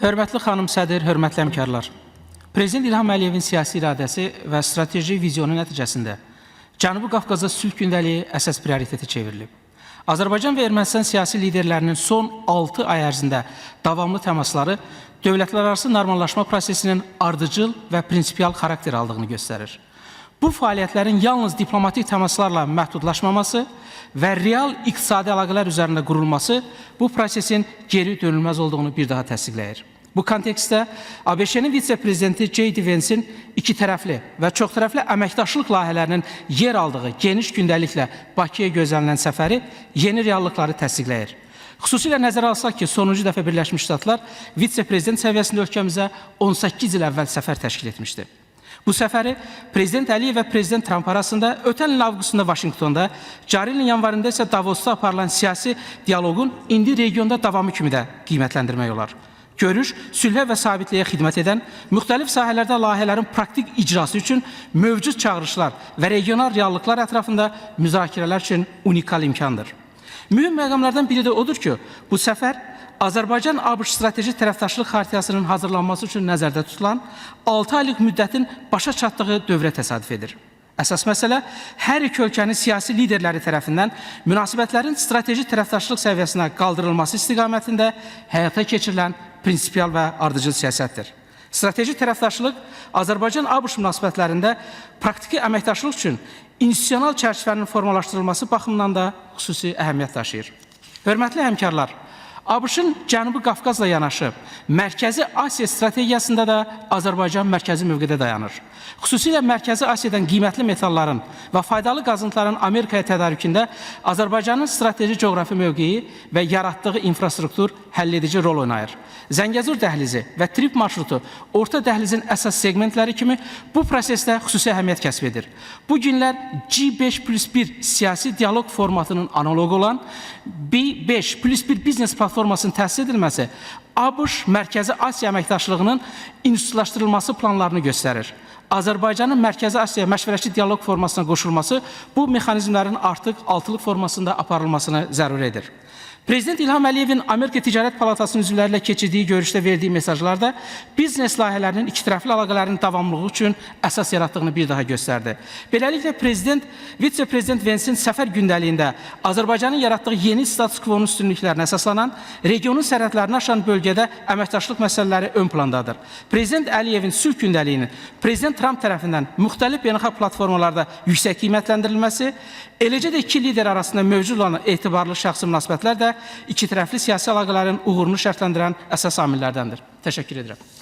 Hörmətli xanım sədr, hörmətli həmkarlar. Prezident İlham Əliyevin siyasi iradəsi və strateji vizyonu nəticəsində Cənubi Qafqazda sülh gündəliyi əsas prioriteti çevrilib. Azərbaycan və Ermənistan siyasi liderlərinin son 6 ay ərzində davamlı təmasları dövlətlərarası normallaşma prosesinin ardıcıl və prinsipial xarakter aldığını göstərir. Bu fəaliyyətlərin yalnız diplomatik təmaslarla məhdudlaşmaması və real iqtisadi əlaqələr üzərində qurulması bu prosesin geri dönülməz olduğunu bir daha təsdiqləyir. Bu kontekstdə ABŞ-nin vitse-prezidenti J.D. Vance'in iki tərəfli və çox tərəfli əməkdaşlıq layihələrinin yer aldığı geniş gündəliklə Bakıya gözlənilən səfəri yeni reallıqları təsdiqləyir. Xüsusilə nəzərə alsaq ki, sonuncu dəfə Birləşmiş Ştatlar vitse-prezident səviyyəsində ölkəmizə 18 il əvvəl səfər təşkil etmişdi. Bu səfəri Prezident Əliyev və Prezident Trump arasında ötən ilin avqustunda Vaşinqtonda, cari ilin yanvarında isə Davosda aparılan siyasi diyaloqun indi regionda davamı kimi də qiymətləndirmək olar. Görüş, sülhə və sabitliyə xidmət edən, müxtəlif sahələrdə layihələrin praktik icrası üçün mövcud çağırışlar və regional reallıqlar ətrafında müzakirələr üçün unikal imkandır. Mühüm məqamlardan biri də odur ki, bu səfər Azərbaycan-ABŞ strateji tərəfdaşlıq xaritəsinin hazırlanması üçün nəzərdə tutulan 6 aylıq müddətin başa çatdığı dövrə təsadüf edir. Əsas məsələ hər iki ölkənin siyasi liderləri tərəfindən münasibətlərin strateji tərəfdaşlıq səviyyəsinə qaldırılması istiqamətində həyata keçirilən prinsipial və ardıcıl siyasətdir. Strateji tərəfdaşlıq Azərbaycan-ABŞ münasibətlərində praktiki əməkdaşlıq üçün institusional çərçivənin formalaşdırılması baxımından da xüsusi əhəmiyyət daşıyır. Hörmətli həmkarlar, ABŞ-ın Cənubi Qafqazla yanaşı, Mərkəzi Asiya strategiyasında da Azərbaycan mərkəzi mövqedə dayanır. Xüsusilə Mərkəzi Asiyadan qiymətli metalların və faydalı qazıntıların Amerikaya tədarükündə Azərbaycanın strateji coğrafi mövqeyi və yaratdığı infrastruktur həlledici rol oynayır. Zəngəzur dəhlizi və Trip marşrutu orta dəhlizin əsas segmentləri kimi bu prosesdə xüsusi əhəmiyyət kəsb edir. Bu günlər G5+1 siyasi dialoq formatının analogu olan B5+1 biznes platformasının təsis edilməsi ABŞ Mərkəzi Asiya əməkdaşlığının institutlaşdırılması planlarını göstərir. Azərbaycanın Mərkəzi Asiya məşvərətçi dialoq formasına qoşulması bu mexanizmlərin artıq altılıq formasında aparılmasını zəruri edir. Prezident İlham Əliyevin Amerika Ticarət Palatasının üzvləri ilə keçirdiyi görüşdə verdiyi mesajlarda biznes layihələrinin ikitərəfli əlaqələrin davamlılığı üçün əsas yaratdığını bir daha göstərdi. Beləliklə, vitse-prezident Vance'in səfər gündəliyində Azərbaycanın yaratdığı yeni status quo-nun üstünlüklərinə əsaslanan, regionun sərhədlərini aşan bölgədə əməkdaşlıq məsələləri ön plandadır. Prezident Əliyevin sülh gündəliyinin Prezident Trump tərəfindən müxtəlif beynəlxalq platformalarda yüksək qiymətləndirilməsi, eləcə də iki lider arasında mövcud olan etibarlı şəxsi münasibətlər də iki tərəfli siyasi əlaqələrin uğurunu şərtləndirən əsas amillərdəndir. Təşəkkür edirəm.